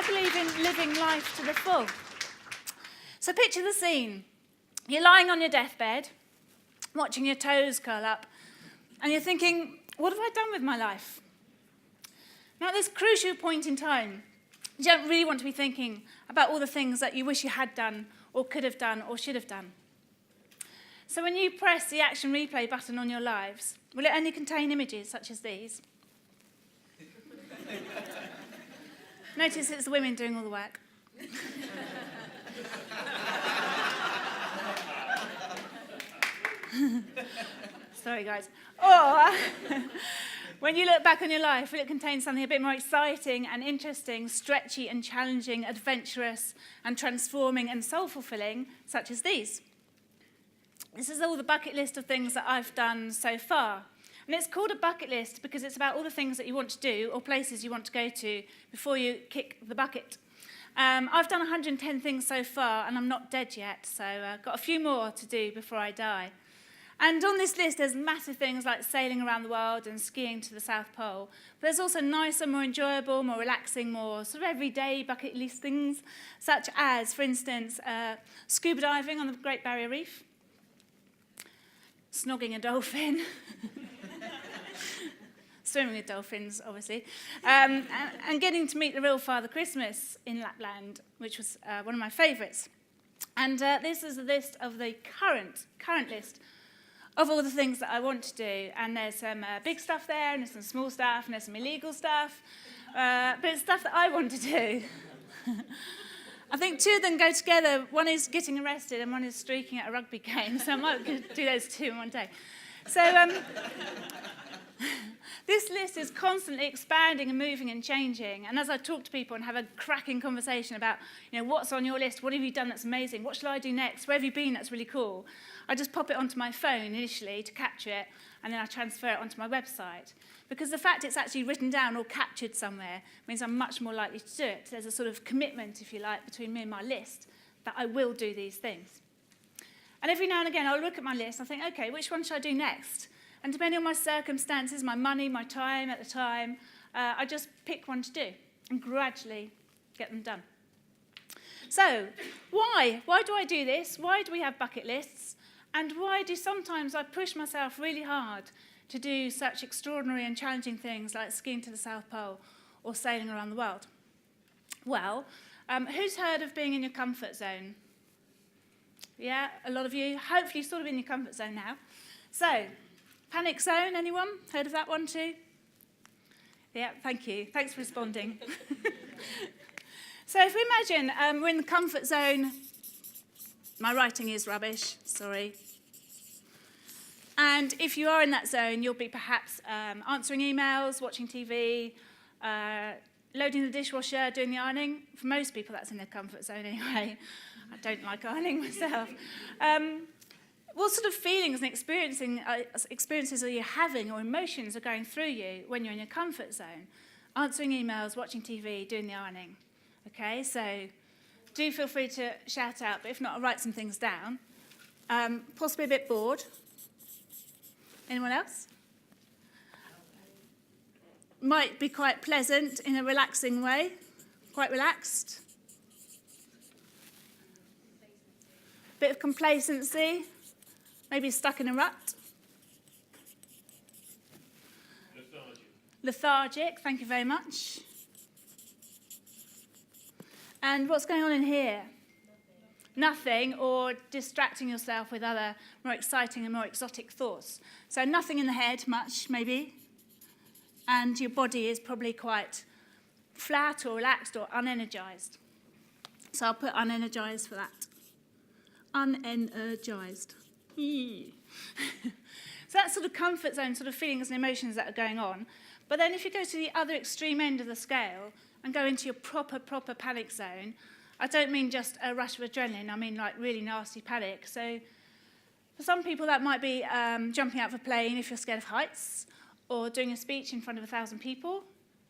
I believe in living life to the full. So picture the scene. You're lying on your deathbed, watching your toes curl up, and you're thinking, what have I done with my life? Now, at this crucial point in time, you don't really want to be thinking about all the things that you wish you had done, or could have done, or should have done. So when you press the action replay button on your lives, will it only contain images such as these? Notice it's the women doing all the work. Sorry, guys. Or when you look back on your life, will it contain something a bit more exciting and interesting, stretchy and challenging, adventurous and transforming and soul-fulfilling, such as these? This is all the bucket list of things that I've done so far. And it's called a bucket list because it's about all the things that you want to do or places you want to go to before you kick the bucket. I've done 110 things so far, and I'm not dead yet, so I've got a few more to do before I die. And on this list, there's massive things like sailing around the world and skiing to the South Pole. But there's also nicer, more enjoyable, more relaxing, more sort of everyday bucket list things, such as, for instance, scuba diving on the Great Barrier Reef, snogging a dolphin, swimming with dolphins, obviously, and getting to meet the real Father Christmas in Lapland, which was one of my favourites. And this is a list of the current list of all the things that I want to do. And there's some big stuff there, and there's some small stuff, and there's some illegal stuff. But it's stuff that I want to do. I think two of them go together. One is getting arrested, and one is streaking at a rugby game. So I might do those two in one day. So this list is constantly expanding and moving and changing. And as I talk to people and have a cracking conversation about, what's on your list, what have you done that's amazing, what shall I do next, where have you been that's really cool, I just pop it onto my phone initially to capture it, and then I transfer it onto my website. Because the fact it's actually written down or captured somewhere means I'm much more likely to do it. There's a sort of commitment, if you like, between me and my list that I will do these things. And every now and again, I'll look at my list and think, okay, which one should I do next? And depending on my circumstances, my money, my time at the time, I just pick one to do and gradually get them done. So, why? Why do I do this? Why do we have bucket lists? And why do sometimes I push myself really hard to do such extraordinary and challenging things like skiing to the South Pole or sailing around the world? Well, who's heard of being in your comfort zone? Yeah, a lot of you. Hopefully you're sort of in your comfort zone now. So, panic zone, anyone? Heard of that one too? Yeah, thank you. Thanks for responding. So if we imagine we're in the comfort zone, my writing is rubbish, sorry. And if you are in that zone, you'll be perhaps answering emails, watching TV, loading the dishwasher, doing the ironing. For most people, that's in their comfort zone anyway. I don't like ironing myself. What sort of feelings and experiences are you having or emotions are going through you when you're in your comfort zone? Answering emails, watching TV, doing the ironing. Okay, so do feel free to shout out, but if not, I'll write some things down. Possibly a bit bored. Anyone else? Might be quite pleasant in a relaxing way. Quite relaxed. Bit of complacency. Maybe stuck in a rut. Lethargic, thank you very much. And what's going on in here? Nothing, or distracting yourself with other more exciting and more exotic thoughts. So nothing in the head, much, maybe. And your body is probably quite flat or relaxed or unenergized. So I'll put unenergized for that. Unenergized. So that's sort of comfort zone, sort of feelings and emotions that are going on. But then if you go to the other extreme end of the scale and go into your proper panic zone, I don't mean just a rush of adrenaline, I mean like really nasty panic. So for some people that might be jumping out of a plane if you're scared of heights, or doing a speech in front of 1,000 people,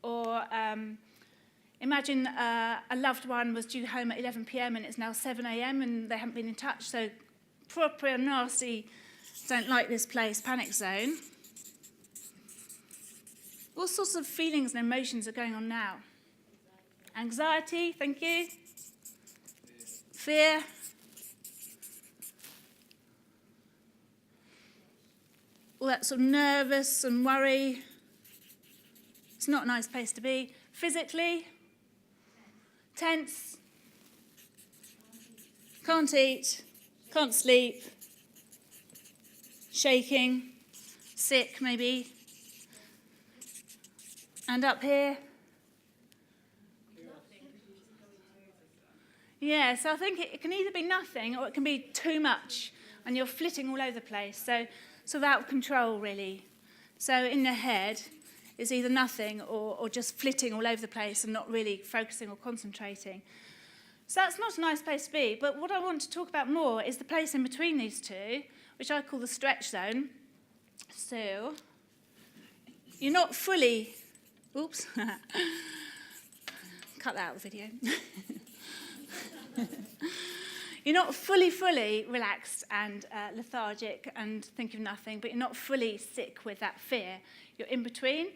or imagine a loved one was due home at 11 p.m. and it's now 7 a.m. and they haven't been in touch, so proper nasty, don't like this place, panic zone. What sorts of feelings and emotions are going on now? Anxiety, thank you. Fear. All that sort of nervous and worry. It's not a nice place to be. Physically, tense, can't eat, can't sleep, shaking, sick maybe. And up here? Yeah, so I think it can either be nothing or it can be too much and you're flitting all over the place. So sort of out of control, really. So in the head is either nothing or just flitting all over the place and not really focusing or concentrating. So that's not a nice place to be. But what I want to talk about more is the place in between these two, which I call the stretch zone. So you're not fully... Oops. Cut that out of the video. You're not fully relaxed and lethargic and think of nothing, but you're not fully sick with that fear. You're in between,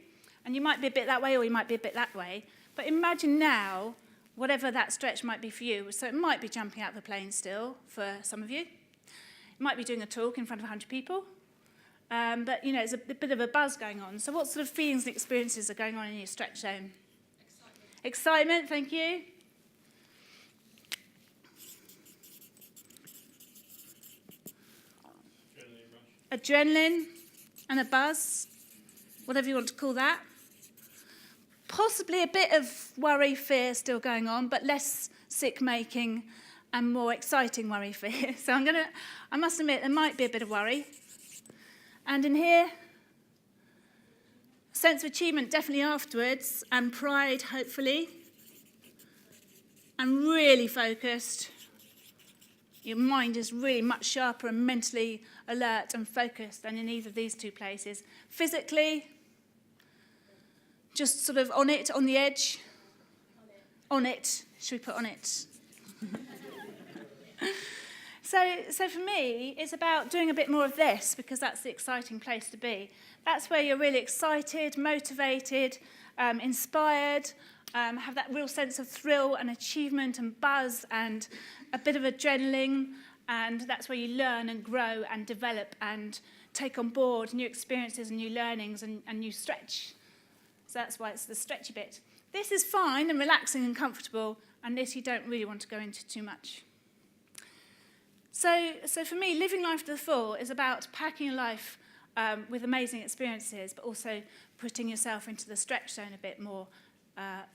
and you might be a bit that way or you might be a bit that way. But imagine now, whatever that stretch might be for you. So it might be jumping out of the plane still for some of you. It might be doing a talk in front of 100 people. But, there's a bit of a buzz going on. So what sort of feelings and experiences are going on in your stretch zone? Excitement, thank you. Adrenaline and a buzz, whatever you want to call that. Possibly a bit of worry, fear still going on, but less sick-making and more exciting worry, fear. So I must admit, there might be a bit of worry. And in here, a sense of achievement definitely afterwards, and pride, hopefully, and really focused. Your mind is really much sharper and mentally alert and focused than in either of these two places. Physically, just sort of on it, on the edge. On it. Should we put on it? So for me, it's about doing a bit more of this because that's the exciting place to be. That's where you're really excited, motivated, inspired, have that real sense of thrill and achievement and buzz and a bit of adrenaline, and that's where you learn and grow and develop and take on board new experiences and new learnings and you stretch. So that's why it's the stretchy bit. This is fine and relaxing and comfortable, and this you don't really want to go into too much. So for me, living life to the full is about packing a life with amazing experiences, but also putting yourself into the stretch zone a bit more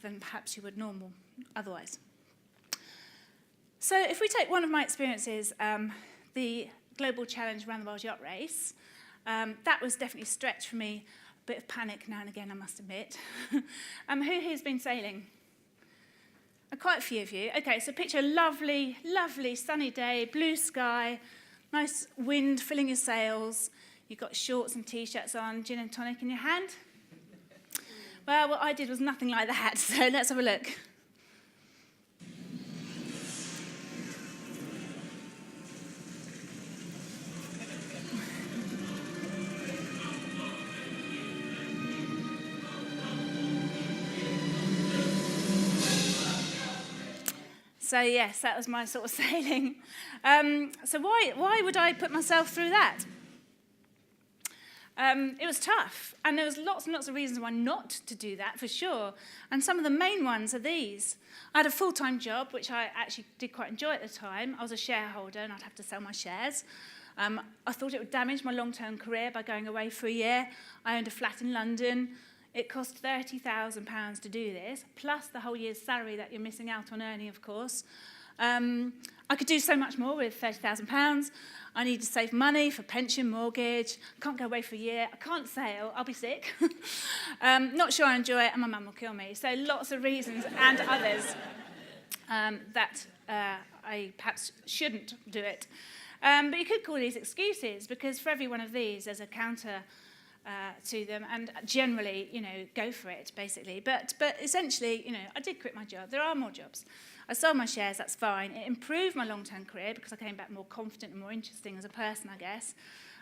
than perhaps you would normal otherwise. So if we take one of my experiences, the Global Challenge Around the World Yacht Race, that was definitely a stretch for me, a bit of panic now and again, I must admit. Who here's been sailing? Quite a few of you. Okay, so picture a lovely, lovely sunny day, blue sky, nice wind filling your sails. You've got shorts and T-shirts on, gin and tonic in your hand. Well, what I did was nothing like that, so let's have a look. So yes, that was my sort of sailing. So why would I put myself through that? It was tough, and there was lots and lots of reasons why not to do that, for sure. And some of the main ones are these. I had a full-time job, which I actually did quite enjoy at the time. I was a shareholder, and I'd have to sell my shares. I thought it would damage my long-term career by going away for a year. I owned a flat in London. It cost £30,000 to do this, plus the whole year's salary that you're missing out on earning, of course. I could do so much more with £30,000. I need to save money for pension, mortgage. I can't go away for a year. I can't sail. I'll be sick. Not sure I enjoy it, and my mum will kill me. So lots of reasons and others that I perhaps shouldn't do it. But you could call these excuses, because for every one of these, there's a counter to them, and generally, go for it, basically. But essentially, I did quit my job. There are more jobs. I sold my shares, that's fine. It improved my long-term career because I came back more confident and more interesting as a person, I guess.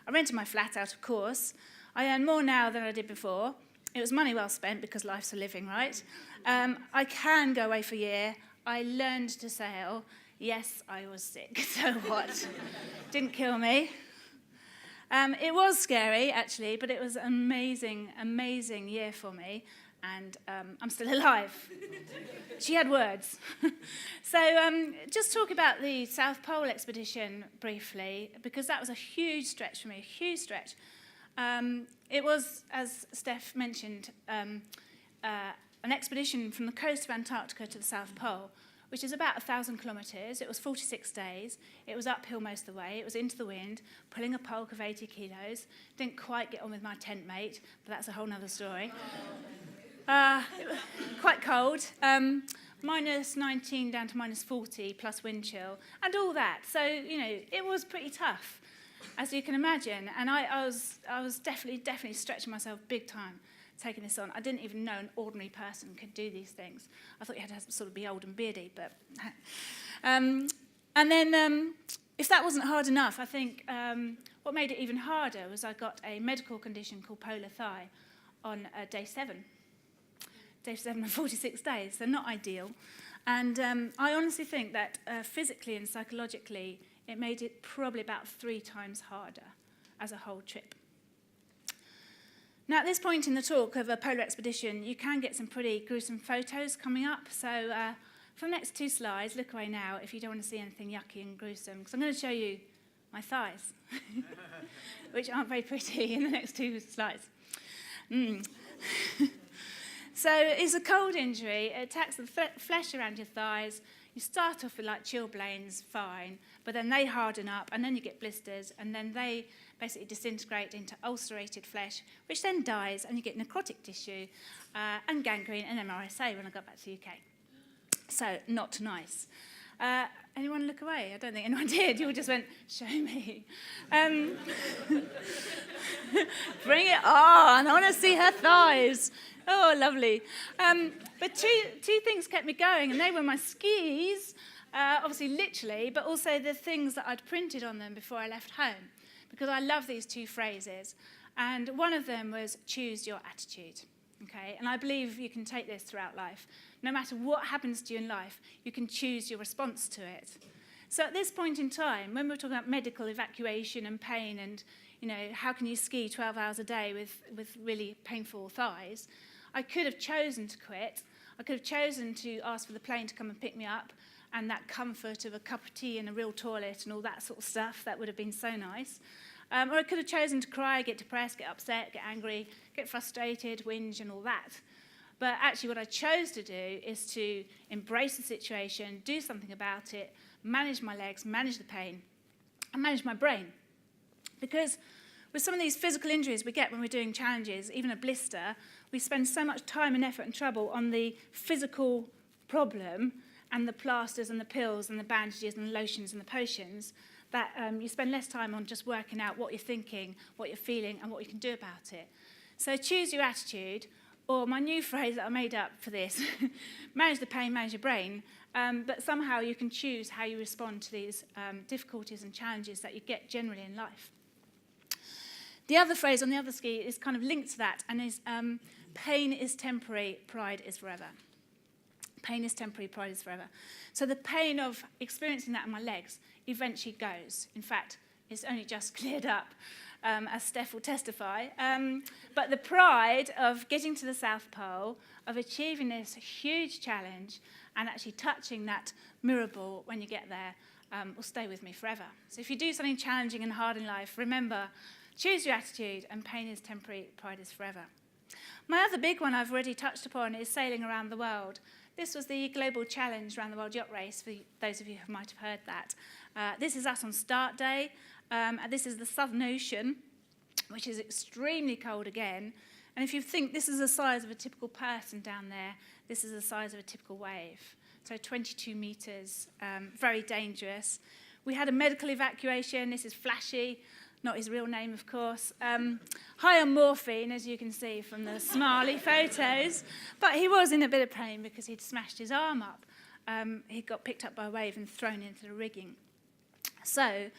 I rented my flat out, of course. I earn more now than I did before. It was money well spent because life's a living, right? I can go away for a year. I learned to sail. Yes, I was sick, so what? Didn't kill me. It was scary, actually, but it was an amazing, amazing year for me, and I'm still alive. She had words. So just talk about the South Pole expedition briefly, because that was a huge stretch for me, a huge stretch. It was, as Steph mentioned, an expedition from the coast of Antarctica to the South Pole, which is about 1,000 kilometres. It was 46 days. It was uphill most of the way. It was into the wind, pulling a poke of 80 kilos. Didn't quite get on with my tent mate, but that's a whole other story. Quite cold. Minus 19 down to minus 40 plus wind chill and all that. So, it was pretty tough, as you can imagine. And I was definitely stretching myself big time taking this on. I didn't even know an ordinary person could do these things. I thought you had to sort of be old and beardy, but... and then, if that wasn't hard enough, I think what made it even harder was I got a medical condition called polar thigh on day 7. Day 7 of 46 days, so not ideal. And I honestly think that physically and psychologically, it made it probably about 3 times harder as a whole trip. Now, at this point in the talk of a polar expedition, you can get some pretty gruesome photos coming up. So for the next 2 slides, look away now if you don't want to see anything yucky and gruesome, because I'm going to show you my thighs, which aren't very pretty in the next 2 slides. So it's a cold injury. It attacks the flesh around your thighs. You start off with like chilblains, fine, but then they harden up, and then you get blisters, and then they basically disintegrate into ulcerated flesh, which then dies, and you get necrotic tissue and gangrene and MRSA when I got back to the UK. So not nice. Anyone look away? I don't think anyone did. You all just went, show me. Bring it on. I want to see her thighs. Oh, lovely. But two things kept me going, and they were my skis, obviously literally, but also the things that I'd printed on them before I left home, because I love these 2 phrases. And one of them was choose your attitude. Okay? And I believe you can take this throughout life. No matter what happens to you in life, you can choose your response to it. So at this point in time, when we're talking about medical evacuation and pain and, how can you ski 12 hours a day with really painful thighs, I could have chosen to quit. I could have chosen to ask for the plane to come and pick me up, and that comfort of a cup of tea and a real toilet and all that sort of stuff. That would have been so nice. Or I could have chosen to cry, get depressed, get upset, get angry, get frustrated, whinge and all that. But actually what I chose to do is to embrace the situation, do something about it, manage my legs, manage the pain, and manage my brain. Because with some of these physical injuries we get when we're doing challenges, even a blister, we spend so much time and effort and trouble on the physical problem and the plasters and the pills and the bandages and the lotions and the potions that you spend less time on just working out what you're thinking, what you're feeling, and what you can do about it. So choose your attitude, or my new phrase that I made up for this, manage the pain, manage your brain, but somehow you can choose how you respond to these difficulties and challenges that you get generally in life. The other phrase on the other ski is kind of linked to that, and is pain is temporary, pride is forever. Pain is temporary, pride is forever. So the pain of experiencing that in my legs eventually goes. In fact, it's only just cleared up, as Steph will testify. But the pride of getting to the South Pole, of achieving this huge challenge, and actually touching that mirror ball when you get there, will stay with me forever. So if you do something challenging and hard in life, remember, choose your attitude, and pain is temporary, pride is forever. My other big one I've already touched upon is sailing around the world. This was the global challenge around the world yacht race, for those of you who might have heard that. This is us on start day. This is the Southern Ocean, which is extremely cold again. And if you think this is the size of a typical person down there, this is the size of a typical wave. So 22 metres, very dangerous. We had a medical evacuation. This is Flashy, not his real name, of course. High on morphine, as you can see from the smiley photos. But he was in a bit of pain because he'd smashed his arm up. He got picked up by a wave and thrown into the rigging. So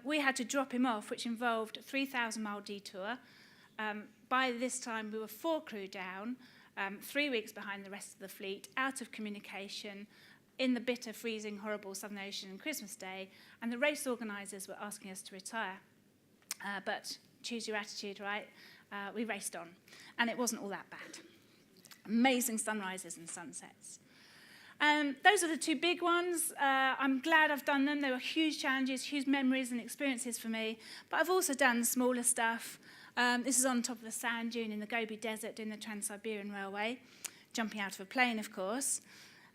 we had to drop him off, which involved a 3,000-mile detour, By this time, we were 4 crew down, 3 weeks behind the rest of the fleet, out of communication, in the bitter, freezing, horrible Southern Ocean on Christmas Day, and the race organisers were asking us to retire. But choose your attitude, right? We raced on, and it wasn't all that bad. Amazing sunrises and sunsets. Those are the 2 big ones. I'm glad I've done them. They were huge challenges, huge memories and experiences for me. But I've also done smaller stuff. This is on top of a sand dune in the Gobi Desert doing the Trans-Siberian Railway, jumping out of a plane, of course.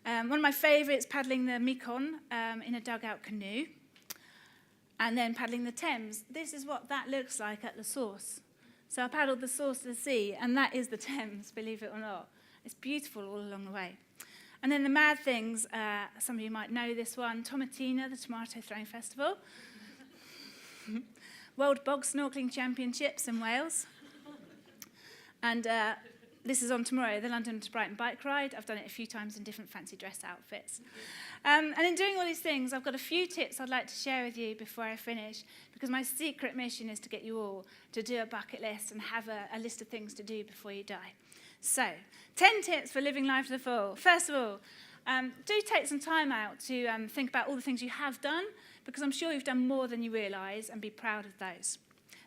One of my favourites, paddling the Mekong in a dugout canoe, and then paddling the Thames. This is what that looks like at the source. So I paddled the source of the sea, and that is the Thames, believe it or not. It's beautiful all along the way. And then the mad things, some of you might know this one, Tomatina, the Tomato Throwing Festival. World Bog Snorkeling Championships in Wales. And this is on tomorrow, the London to Brighton bike ride. I've done it a few times in different fancy dress outfits. And in doing all these things, I've got a few tips I'd like to share with you before I finish, because my secret mission is to get you all to do a bucket list and have a list of things to do before you die. So, 10 tips for living life to the full. First of all, do take some time out to think about all the things you have done, because I'm sure you've done more than you realise, and be proud of those.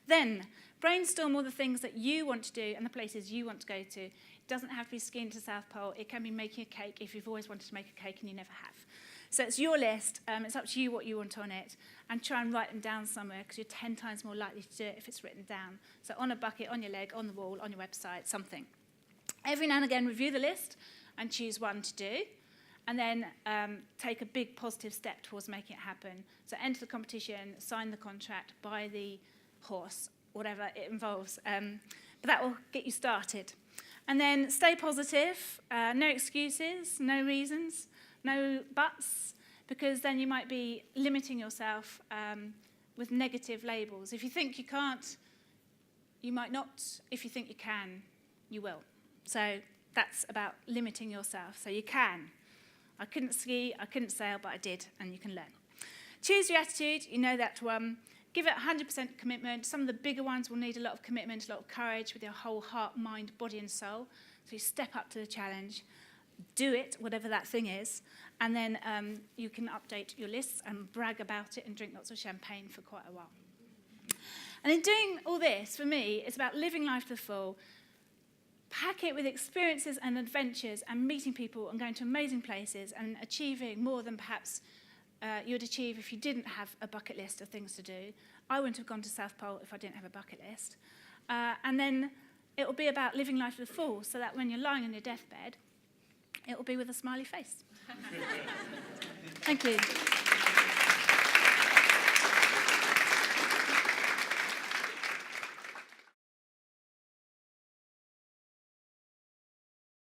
Then, brainstorm all the things that you want to do and the places you want to go to. It doesn't have to be skiing to South Pole. It can be making a cake if you've always wanted to make a cake and you never have. So it's your list. It's up to you what you want on it. And try and write them down somewhere, because you're 10 times more likely to do it if it's written down. So on a bucket, on your leg, on the wall, on your website, something. Every now and again, review the list and choose one to do. And then take a big positive step towards making it happen. So enter the competition, sign the contract, buy the horse, whatever it involves. But that will get you started. And then stay positive, no excuses, no reasons, no buts, because then you might be limiting yourself with negative labels. If you think you can't, you might not. If you think you can, you will. So that's about limiting yourself. So you can. I couldn't ski, I couldn't sail, but I did, and you can learn. Choose your attitude, you know that one. Give it 100% commitment. Some of the bigger ones will need a lot of commitment, a lot of courage with your whole heart, mind, body and soul. So you step up to the challenge, do it, whatever that thing is, and then you can update your lists and brag about it and drink lots of champagne for quite a while. And in doing all this, for me, it's about living life to the full. Pack it with experiences and adventures and meeting people and going to amazing places and achieving more than perhaps you'd achieve if you didn't have a bucket list of things to do. I wouldn't have gone to South Pole if I didn't have a bucket list. And then it will be about living life to the full, so that when you're lying on your deathbed, it will be with a smiley face. Thank you.